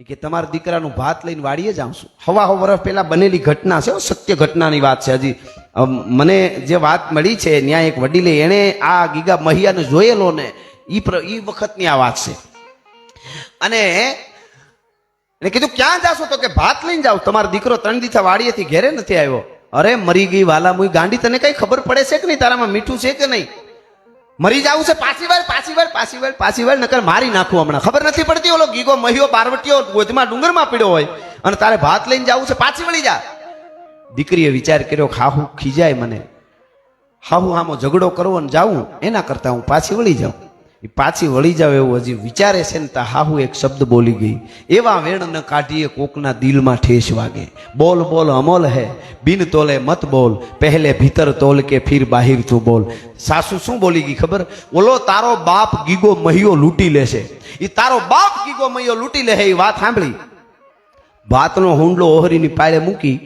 કે તમારા દીકરાનું ભાત લઈને વાડીએ જાઉં છું. હવા વર્ષ પહેલા બનેલી ઘટના છે, સત્ય ઘટનાની વાત છે. હજી મને જે વાત મળી છે ત્યાં એક વડીલે એણે આ ગીગા મહિયાને જોયેલો ને એ વખતની આ વાત છે. અને એને કીધું ક્યાં જાશો? તો કે ભાત લઈને જાવ. તમારો દીકરો 3 દિવસ વાડીએથી ઘેરે નથી આવ્યો. અરે મરી ગઈ વાલા મુઈ ગાંડી, તને કઈ ખબર પડે છે કે નહીં? તારામાં મીઠું છે કે નહીં? મરી જાવું છે? પાછી વાર નકર મારી નાખું હમણાં. ખબર નથી પડતી ઓલો ગીગો મહિયો બારવટીયો ગોધમાં ડુંગરમાં પીડ્યો હોય અને તારે ભાત લઈને જાવું છે, પાછી વળી જા. દીકરીએ વિચાર કર્યો, હાહુ ખીજાય મને, હાહુ આમો ઝઘડો કરવો ને જાવું એના કરતા હું પાછી વળી જાઉં. પાછી વળી જાવ એવું હજી વિચારે છે ને તા હાહુ એક શબ્દ બોલી ગઈ. એવા વેણ ન કાઢીએ કોકના દિલમાં ઠેસ વાગે. બોલ બોલ અમોલ હે, બિન તોલે મત બોલ, પહેલે ભીતર તોલ કે ફિર બાહિર તું બોલ. સાસુ શું બોલી ગઈ ખબર? ઓલો તારો બાપ ગીગો મહિયો લૂંટી લેશે, એ તારો બાપ ગીગો મહિયો લૂંટી લે. એ વાત સાંભળી ભાતનો હુંડલો ઓહરીની પાળે મૂકી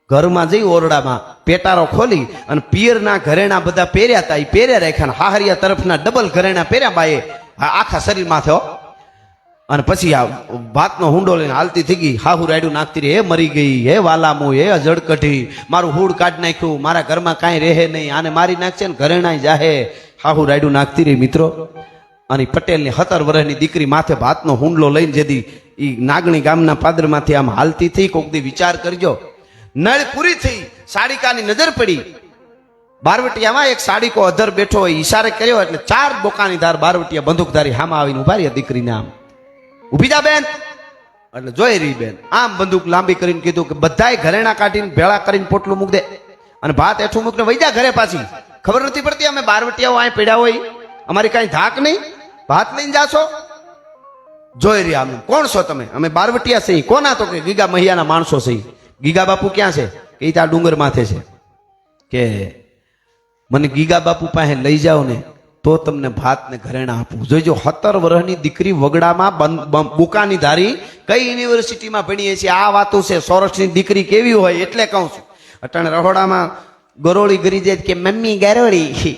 ઘરમાં જઈ ઓરડામાં પેટારો ખોલી અને પિયરના ઘરેણા બધા પહેર્યા હતા, એ પહેર્યા રાખ્યા. હાહરિયા તરફના ડબલ ઘરેણા પહેર્યા બાએ આખા શરીરમાં થયો. અને પછી આ ભાતનો હુંડો લઈને હાલતી થઈ ગઈ. હાહુ રાયડું નાખતી રહી, હે મરી ગઈ, હે વાલામું, હે અજડ કઢી, મારું હુડ કાઢી નાખ્યું, મારા ઘરમાં કાંઈ રહે નહીં, આને મારી નાખશે ને ઘરેણા જાહે. હાહુ રાયડું નાખતી રહી મિત્રો. અને પટેલની 17 વર્ષની દીકરી માથે ભાતનો હુંડલો લઈને જેથી એ નાગણી ગામના પાદરમાંથી આમ હાલતી થઈ. કોક દી વિચાર કરજો, નળ પૂરી થઈ, સાડિકાની નજર પડી. બારવટિયામાં એક સાડિકો અધર બેઠો હોય, ઈશારે કર્યો એટલે 4 બોકાની ધાર બારવટિયા બંદૂકધારી હામાં આવીને ઉભા રહ્યા. દીકરીને આમ ઉભી જા બેન એટલે જોઈ રહી બેન. આમ બંદૂક લાંબી કરીને કીધું કે બધાય ઘરેણા કાઢીને ભેળા કરીને પોટલું મૂક દે અને ભાત એઠું મૂકને વઈ જા ઘરે પાછી. ખબર નથી પડતી અમે બારવટિયાઓ અહીં પડ્યા હોય, અમારી કાંઈ ધાક નહીં, ભાત લઈને જાશો? જોઈ રહ્યા અમે. કોણ છો તમે? અમે બારવટિયા છે. કોના? તો કે ગીગા મહિયાના માણસો છે. ગીગા બાપુ ક્યાં છે? કે ત્યાં ડુંગર માથે છે. કે મને ગીગા બાપુ પાસે લઈ જાઓ ને તો તમને ભાત ને ઘરેણા આપું. જોઈજો 17 વર્ષની દીકરી વગડામાં બુકાની ધારી કઈ યુનિવર્સિટીમાં ભણીએ છીએ આ વાતો છે. સૌરાષ્ટ્રની દીકરી કેવી હોય એટલે કહું છું. અટાણે રહોડામાં ગરોળી ગરી જાય કે મમ્મી ગરોળી,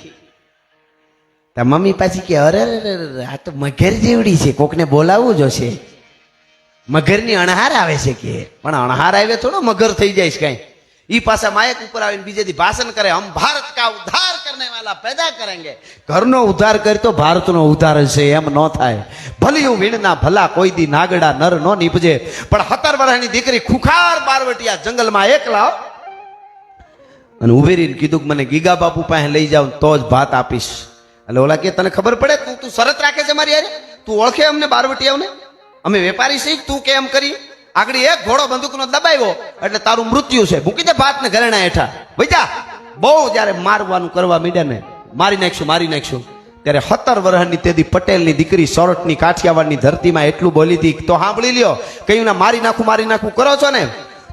તા મમ્મી પાછી કે અરે આ તો મગર જેવડી છે, કોકને બોલાવવું જોશે. મગરની અણહાર આવે છે કે, પણ અણહાર આવે થોડો મગર થઈ જાય છે કઈ. ઈ પાછા માયક ઉપર આવીને બીજે દી ભાષણ કરે, હમ ભારત કા ઉદ્ધાર કરને વાલા પેદા કરેંગે. ઘરનો ઉદ્ધાર કરી તો ભારતનો ઉદ્ધાર છે, એમ ન થાય. ભલિયું વીણના ભલા કોઈ દી નાગડા નર નો નીપજે. પણ 17 વર્ષની દીકરી ખુખાર બારવટિયા જંગલમાં એકલા અને ઉભી રહીને કીધું કે મને ગીગા બાપુ પાસે લઈ જાવ તો જ ભાત આપીશ. એટલે ઓલા કે તને ખબર પડે તું શરત રાખે છે મારી યાર? તું ઓળખે અમને બારવટિયાઓને? અમે વેપારી શીખ, તું કેમ કરી? આગળ એક ઘોડો બંદૂકનો દબાવ્યો એટલે તારું મૃત્યુ છે, મૂકી દે ભાત ને ઘરેણા હેઠા ભઈજા. બહુ જયારે મારવાનું કરવા માંડ્યા ને મારી નાખશું ત્યારે 17 વર્ષની તેદી પટેલની દીકરી સોરઠની કાઠિયાવાડની ધરતીમાં એટલું બોલી હતી તો સાંભળી લ્યો. કયું ના મારી નાખું કરો છો ને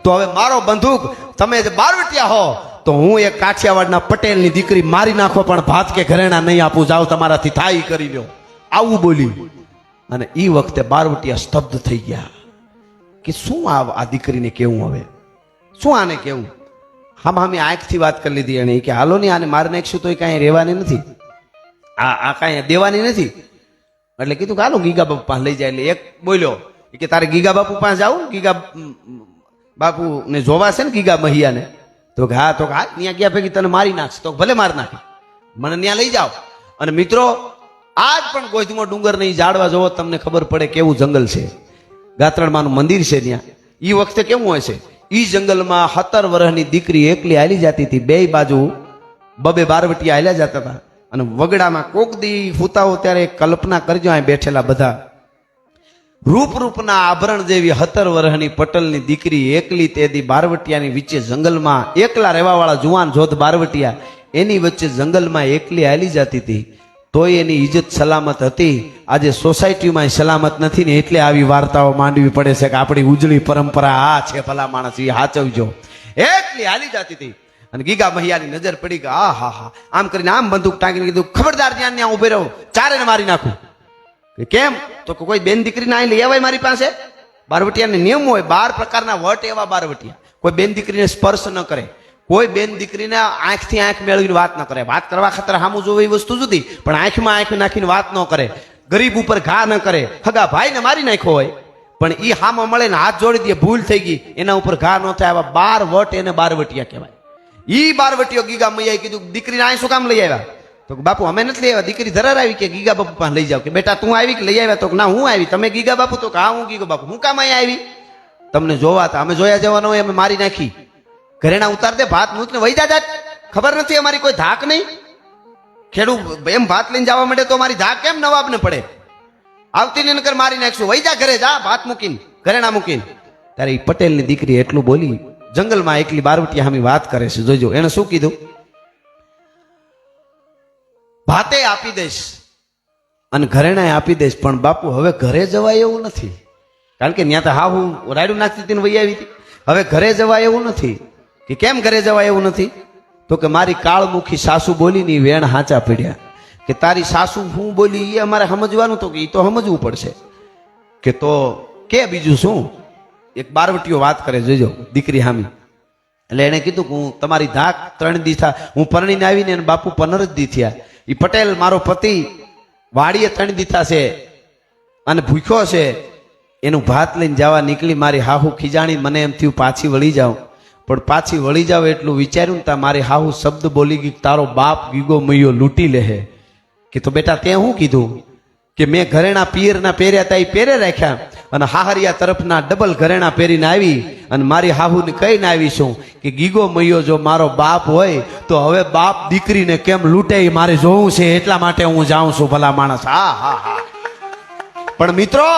તો હવે મારો બંદૂક તમે જે બારવટિયા હો તો હું એક કાઠિયાવાડના પટેલની દીકરી મારી નાખો પણ ભાત કે ઘરેણા નહીં આપું, જાઓ તમારાથી થાય કરી લ્યો. આવું બોલી. અને એ વખતે બારવટિયા સ્તબ્ધ થઈ ગયા કે શું આ દીકરીને કેવું? હવે શું આને કેવું? હામી આંખથી વાત કરી લીધી એને કે હાલો નહીં આને મારી નાખશું તો કાંઈ રહેવાની નથી, આ કાંઈ દેવાની નથી. એટલે કીધું કે હાલો ગીગા બાપુ પાસે લઈ જાય. એટલે એક બોલ્યો કે તારે ગીગા બાપુ પાસે જાવું, ગીગા બાપુ ને જોવા છે ને ગીગા મહિયાને? તો કે હા. તો કે હા ત્યાં ગયા ભેગી તને મારી નાખશે. તો ભલે મારી નાખે, મને ત્યાં લઈ જાઓ. અને મિત્રો આજ પણ ગોધમો ડુંગર નહીં જાડવા જવો તમને ખબર પડે કેવું જંગલ છે. ગાત્રણમાનું મંદિર છે ત્યાં. એ વખતે કેવું હોય છે? ઈ જંગલમાં 17 વર્ષની દીકરી એકલી હાલી જતી હતી, 2 બાજુ 2 બારવટિયા હાલ્યા જતા હતા. અને વગડામાં કોક દી ફૂતાઓ ત્યારે કલ્પના કરજો અહીં બેઠેલા બધા રૂપના આભરણ જેવી 17 વર્ષની પટેલની દીકરી એકલી તેદી બારવટિયાની વચ્ચે જંગલમાં એકલા રહેવાવાળા જુવાન જોધ બારવટિયા એની વચ્ચે જંગલમાં એકલી હાલી જતી હતી તોય એની ઇજ્જત સલામત હતી. આજે સોસાયટીમાં સલામત નથી ને એટલે આવી વાર્તાઓ માંડવી પડે છે કે આપણી ઉજળી પરંપરા આ છે. ભલા માણસ એ હાચવજો. એકલી હાલી જતી હતી અને ગીગા મહિયાની નજર પડી કે આ હા આમ કરીને આમ બંદૂક ટાંકીને કીધું ખબરદાર ત્યાં ઉભે રહો, ચારેને મારી નાખું. કેમ? તો કોઈ બેન દીકરીને અહીં લઈ આવાય મારી પાસે? બારવટિયાને નિયમ હોય, 12 પ્રકારના વટ એવા બારવટિયા. કોઈ બેન દીકરીને સ્પર્શ ન કરે, કોઈ બેન દીકરીને આંખથી આંખ મેળવીને વાત ન કરે. વાત કરવા ખાતર સામું જોવે એ વસ્તુ જુદી, પણ આંખમાં આંખ નાખીને વાત ન કરે. ગરીબ ઉપર ઘા ન કરે. હગા ભાઈને મારી નાખ્યો હોય પણ ઈ હામો મળે ને હાથ જોડી દે, ભૂલ થઈ ગઈ, એના ઉપર ઘા ન થાય. આવા 12 વટ એને બારવટિયા કહેવાય. ઈ બારવટીઓ ગીગા મૈયાએ કીધું દીકરીને અહીં શું કામ લઈ આવ્યા? તો બાપુ અમે નથી લઈ આવ્યા. દીકરી ધરાર આવી કે ગીગા બાપુ પાસે લઈ જાવ. કે બેટા તું આવી કે લઈ આવ્યા? તો ના હું આવી. તમે ગીગા બાપુ? તો હા હું ગીગા બાપુ. હું કામ અહીંયા આવી? તમને જોવા હતા. અમે જોયા જવાનો હોય અમે મારી નાખી. ઘરેણા ઉતાર દે, ભાત મૂક ને વહી જા. ખબર નથી અમારી કોઈ ધાક નહીં? ખેડૂત એમ ભાત લઈને જવા માંડે તો અમારી ધાક કેમ નવાબને પડે? આવતી ને નકર મારી નાખશું. વહી જા ઘરે, જા ભાત મૂકીને, ઘરેણા મૂકીને. ત્યારે એ પટેલની દીકરી એટલું બોલી. જંગલમાં એકલી બારવટિયા સામે વાત કરે છે. જોજો એને શું કીધું? ભાતે આપી દઈશ અને ઘરેણાએ આપી દઈશ, પણ બાપુ હવે ઘરે જવાય એવું નથી. કારણ કે ત્યાં તો હા હું રાયડું નાખતી હતી ને વહી આવી હતી. હવે ઘરે જવાય એવું નથી. કે કેમ ઘરે જવાય એવું નથી? તો કે મારી કાળમુખી સાસુ બોલી ની વેણ હાચા પડ્યા. કે તારી સાસુ હું બોલી એ અમારે સમજવાનું. તો કે એ તો સમજવું પડશે. કે તો કે બીજું શું? એક બારવટીઓ વાત કરે, જોજો દીકરી હામી. એટલે એને કીધું કે હું તમારી ધાક 3 દી થા હું પરણીને આવીને બાપુ 15 જ દી થયા. એ પટેલ મારો પતિ વાડીએ 3 દી થશે અને ભૂખ્યો છે. એનું ભાત લઈને જવા નીકળી. મારી હાહુ ખીજાણી. મને એમ થયું પાછી વળી જાઉં, પણ પાછી વળી જાવ એટલું વિચાર્યું તા મારી હાહુ શબ્દ બોલી ગઈ, તારો બાપ ગીગો મૈયો લૂંટી લે. કે તો બેટા તે શું કીધું? કે મેં ઘરેણા પિયરના પહેર્યા તા એ પહેરે રાખ્યા અને હાહરિયા તરફના ડબલ ઘરેણા પહેરીને આવી અને મારી હાહુને કહીને આવી છું કે ગીગો મૈયો જો મારો બાપ હોય તો હવે બાપ દીકરીને કેમ લૂંટે એ મારે જોવું છે, એટલા માટે હું જાઉં છું. ભલા માણસ. હા હા હા. પણ મિત્રો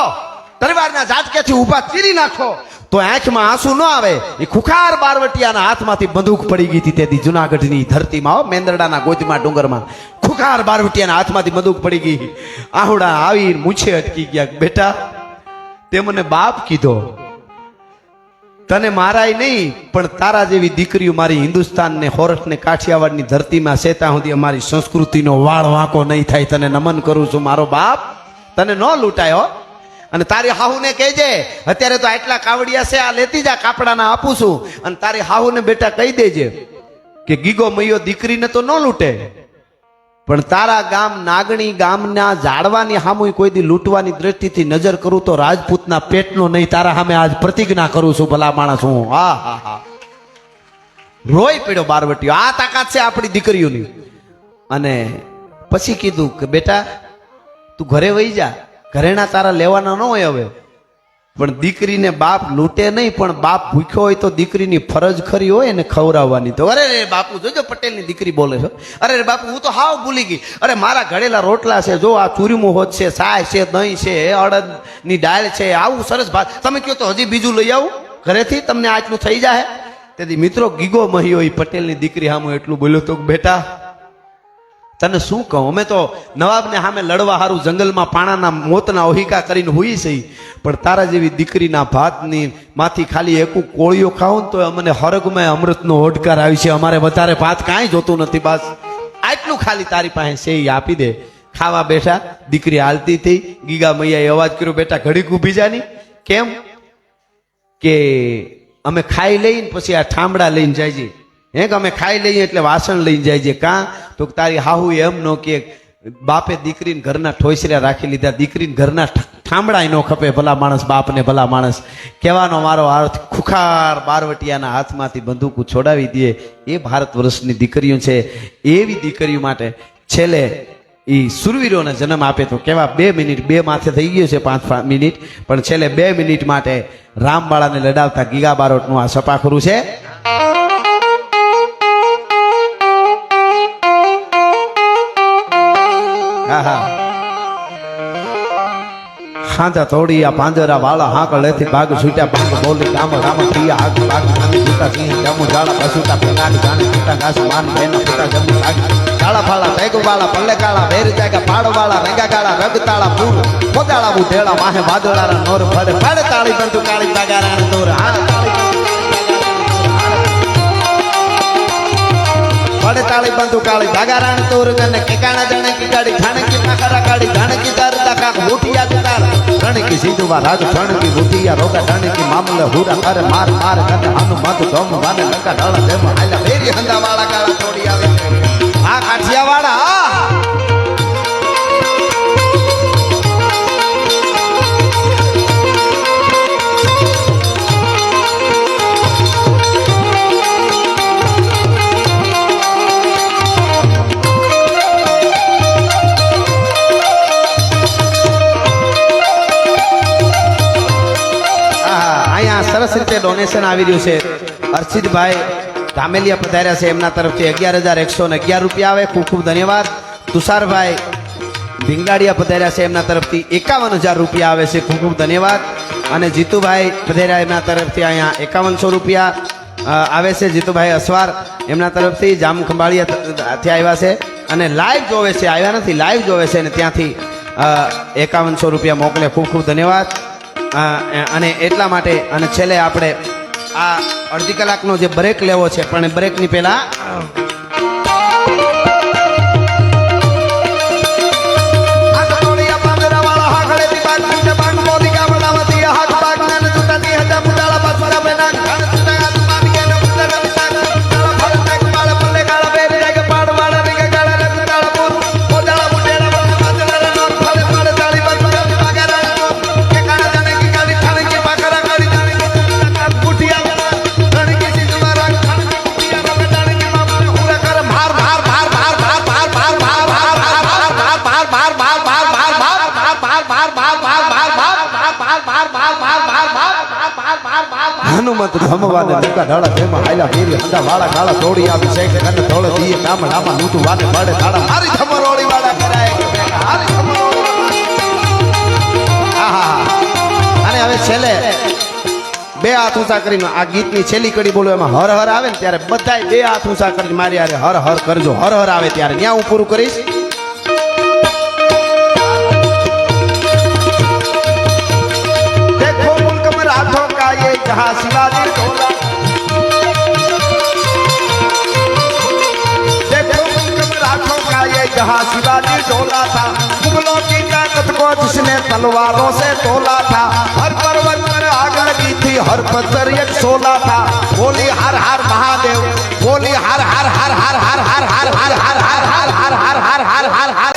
તલવારના ઝાટકેથી ઊભા ચીરી નાખો તો આંખમાં આંસુ ન આવે. એ ખુખાર બારવટિયાના હાથમાંથી બંદૂક પડી ગઈ હતી તેથી જુનાગઢની ધરતીમાં, મેંદરડાના ગોદમાં ડુંગરમાં ખુખાર બારવટિયાના હાથમાંથી બંદૂક પડી ગઈ. આહુડા આવી મૂછે અટકી ગયા. બેટા તે મને બાપ કીધો, તને મારાય નહીં પણ તારા જેવી દીકરીઓ મારી હિન્દુસ્તાન ને હોરઠ ને કાઠિયાવાડની ધરતીમાં છે ત્યાં સુધી અમારી સંસ્કૃતિનો વાળ વાંકો નહીં થાય. તને નમન કરું છું મારો બાપ, તને ન લૂંટાયો. અને તારી હાહુને કહેજે અત્યારે તો આટલા કાવડિયા છે, આ લેતી જા, કાપડાના આપું છું. અને તારી હાહુને બેટા કહી દેજે કે ગીગો મૈયો દીકરીને તો ન લૂંટે, પણ તારા ગામ નાગણી ગામના ઝાડવાની સામુય કોઈ દી લૂંટવાની દ્રષ્ટિથી નજર કરું તો રાજપૂતના પેટનો નહીં, તારા સામે આજ પ્રતિજ્ઞા કરું છું. ભલા માણસ હું. હા હા હા. રોઈ પડ્યો બારવટીયો. આ તાકાત છે આપણી દીકરીઓની. અને પછી કીધું કે બેટા તું ઘરે વહી જા, ઘરેણા તારા લેવાના ન હોય હવે, પણ દીકરીને બાપ લૂંટે નહીં, પણ બાપ ભૂખ્યો હોય તો દીકરીની ફરજ ખરી હોય ને ખવડાવવાની. તો અરે રે બાપુ, જોજો પટેલની દીકરી બોલે છે. અરે રે બાપુ હું તો હાવ ભૂલી ગઈ. અરે મારા ઘડેલા રોટલા છે, જો આ ચૂરીમું હોત છે, સાય છે, દહીં છે, અડદની દાળ છે, આવું સરસ ભાત. તમે કહો તો હજી બીજું લઈ આવું ઘરેથી, તમને આટલું થઈ જાય. તેથી મિત્રો ગીગો મહિયો એ પટેલની દીકરી સામે એટલું બોલ્યો તો બેટા તને શું કહું, અમે તો નવાબને સામે લડવા હારું જંગલમાં પાણાના મોતના ઓહિકા કરીને હોઈ છે, પણ તારા જેવી દીકરીના ભાતની માંથી ખાલી એકું કોળીઓ ખાવું ને તો અમને હરગમાં અમૃતનો ઓડકાર આવી છે. અમારે વધારે ભાત કાંઈ જોતું નથી, બસ આટલું ખાલી તારી પાસે છે એ આપી દે. ખાવા બેઠા, દીકરી હાલતી થઈ. ગીગા મૈયાએ અવાજ કર્યો, બેટા ઘડીક ઊભી જાની. કેમ? કે અમે ખાઈ લઈને પછી આ ઠામડા લઈને જાય છે. હે કે અમે ખાઈ લઈએ એટલે વાસણ લઈને જાય છે. કાં? તો તારી હાહુ એમ નો કે બાપે દીકરીને ઘરના ઠોસર્યા રાખી લીધા, દીકરીને ઘરના ઠામડા ન ખપે. ભલા માણસ, બાપને ભલા માણસ. કહેવાનો મારો અર્થ ખુખાર બારવટિયાના હાથમાંથી બંદૂકો છોડાવી દે એ ભારત વર્ષની દીકરીઓ છે. એવી દીકરીઓ માટે છેલ્લે એ સુરવીરોને જન્મ આપે તો કેવા 2 મિનિટ, 2 માથે થઈ ગયો છે 5 મિનિટ, પણ છેલ્લે 2 મિનિટ માટે રામબાળાને લડાવતા ગીગા બારોટનું આ સપાખરું છે. હાંજા થોડી આ પાંજરા વાળા હાક લેથી ભાગ છૂટ્યા ભાગ બોલી રામ રામ પ્રિયા હાક ભાગ નાની છૂટા સિંહ જમુ જાળા પશુટા પેનાડ જાણે છૂટા ઘાસ માન બેન છૂટા જમુ ભાગ કાળા ફાળા તેગુ વાળા પલ્લે કાળા બેર જાગા પાડ વાળા રંગા કાળા રગ તાળા પૂર પોદાળા બુઢેળા માહે વાદળારા નોર ફડે ફડે તાળી બંધુ કાળી બાગારા તોર હા ફડે તાળી બંધુ કાળી બાગારા તોર ગને કેકાણા જાણે કી ગાડી ઠાણે કી પાખરા કાળી જાણે કી દરદા કાક મોટિયા જુતાર રણ की सीधुवा राज क्षण की बुद्धिया रोका रण की मामले हुरा अरे मार मार कर हनुमत दम वाने लका डाला देम आला मेरी हंदा वाला काला छोड़ी आवे आ काठिया वाला ડોનેશન આવી રહ્યું છે. હર્ષિતભાઈ ધામેલિયા પધાર્યા છે, એમના તરફથી 11,111 રૂપિયા આવે. ખૂબ ખૂબ ધન્યવાદ. તુષારભાઈ ભીંગાડિયા પધાર્યા છે, એમના તરફથી 51,000 રૂપિયા આવે છે. ખૂબ ખૂબ ધન્યવાદ. અને જીતુભાઈ પધાર્યા, એમના તરફથી અહીંયા 5100 રૂપિયા આવે છે. જીતુભાઈ અસવાર એમના તરફથી જામ ખંભાળિયાથી આવ્યા છે અને લાઈવ જોવે છે, આવ્યા નથી, લાઈવ જોવે છે અને ત્યાંથી 5100 રૂપિયા મોકલે. ખૂબ ખૂબ ધન્યવાદ. અને એટલા માટે અને છેલ્લે આપણે આ અડધી કલાકનો જે બ્રેક લેવો છે, પણ બ્રેકની પહેલા હનુમંત ધમવાને મુકા ઢાળા તેમાં હાયલા ફેરી હંડા વાળા કાળા તોડી આવી શેખ કને ધોળે દીએ કામ ડામા લૂટું વાતે પાડે ધાડા મારી ધમરોળી વાળા કરાય મારી ધમરોળી. આહા. અને હવે છેલ્લે બે હાથ ઊંચા કરીને આ ગીતની છેલ્લી કડી બોલો, એમાં હર હર આવે ને ત્યારે બધાય બે હાથ ઊંચા કરીને મારી હારે હર હર કરજો. હર હર આવે ત્યારે ત્યાં હું પૂરું કરીશ. जहाँ शिवाजी डोला देखो राठों का ये जहाँ शिवाजी डोला था, मुगलों की ताकत को जिसने तलवारों से तोला था, हर पर्वत पर आग लगी थी, हर पत्थर एक सोला था. बोली हर हर महादेव, बोली हर हर हर हर हर हर हर हर हर हर हर हर हर हर हर हर हर.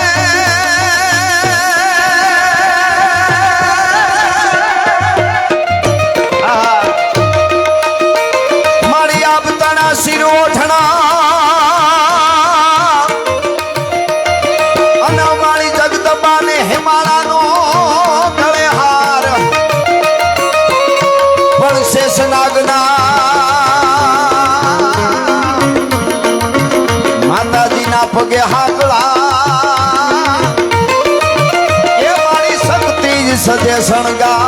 માતાજીના પગે હાકલા એ મારી શક્તિ જ સજે શણગા.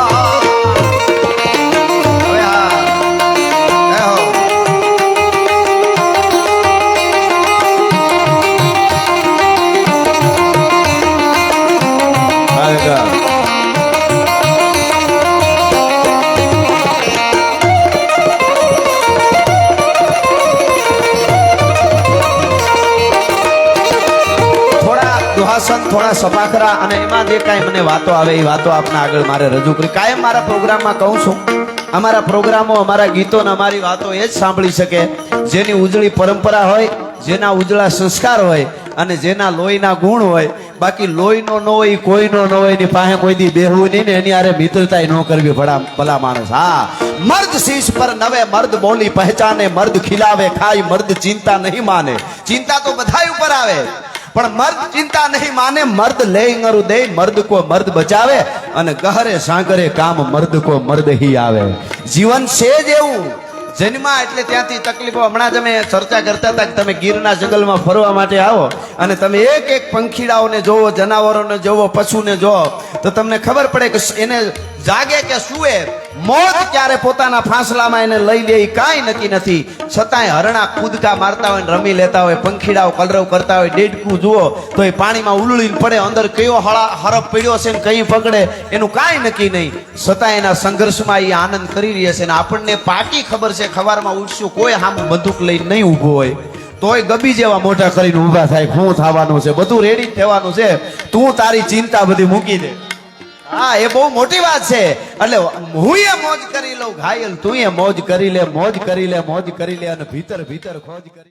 થોડા સપાખરા અને એમાં જે કાંઈ મને વાતો આવે એ વાતો આપના આગળ મારે રજૂ કરી. કાયમ મારા પ્રોગ્રામમાં કહું છું, અમારા પ્રોગ્રામો, અમારા ગીતો ને અમારી વાતો એ જ સાંભળી શકે જેની ઉજળી પરંપરા હોય, જેના ઉજળા સંસ્કાર હોય અને જેના લોહીના ગુણ હોય. બાકી લોહીનો ન હોય, કોઈનો ન હોય, એની પાસે કોઈ દી બેહવું નહીં ને એની હારે મિત્રતા ન કરવી ભલા માણસ. હા, મર્દ શીશ પર નવે મર્દ બોલી પહેચાને, મર્દ ખિલાવે ખાઈ, મર્દ ચિંતા નહીં માને. ચિંતા તો બધાય ઉપર આવે પણ મર્દ ચિંતા નહીં માને. મર્દ લે અંગરું દે, મર્દ કો મર્દ બચાવે અને ગહરે સાગરે કામ મર્દ કો મર્દ હી આવે. જીવન છે જ એવું. જન્મા એટલે ત્યાંથી તકલીફો. હમણાં જ અમે ચર્ચા કરતા હતા કે તમે ગીરના જંગલમાં ફરવા માટે આવો અને તમે એક એક પંખીડાઓને જોવો, જનાવરોને જોવો, પશુને જોવો તો તમને ખબર પડે કે એને જાગે કે સુએ, મોત ક્યારે પોતાના ફાંસલામાં એને લઈ લે એ કાંઈ નક્કી નથી. છતાંય હરણા કૂદકા મારતા હોય, રમી લેતા હોય, પંખીડાઓ કલરવ કરતા હોય, ડેડકું જુઓ તો એ પાણીમાં ઉલળીને પડે, અંદર કયો હરફ પડ્યો છે ને કઈ પકડે એનું કાંઈ નક્કી નહીં. છતાં એના સંઘર્ષમાં એ આનંદ કરી રહી છે. ને આપણને પાકી ખબર છે ખવારમાં ઉઠશું કોઈ સામે બંદૂક લઈને નહીં ઊભો હોય તોય ગબી જેવા મોટા કરીને ઊભા થાય. શું થવાનું છે, બધું રેડી થવાનું છે. તું તારી ચિંતા બધી મૂકી દે. હા, એ બહુ મોટી વાત છે. એટલે હું એ મોજ કરી લઉં ઘાયલ, તું એ મોજ કરી લે, મોજ કરી લે, મોજ કરી લે અને ભીતર ભીતર ખોજ કરી.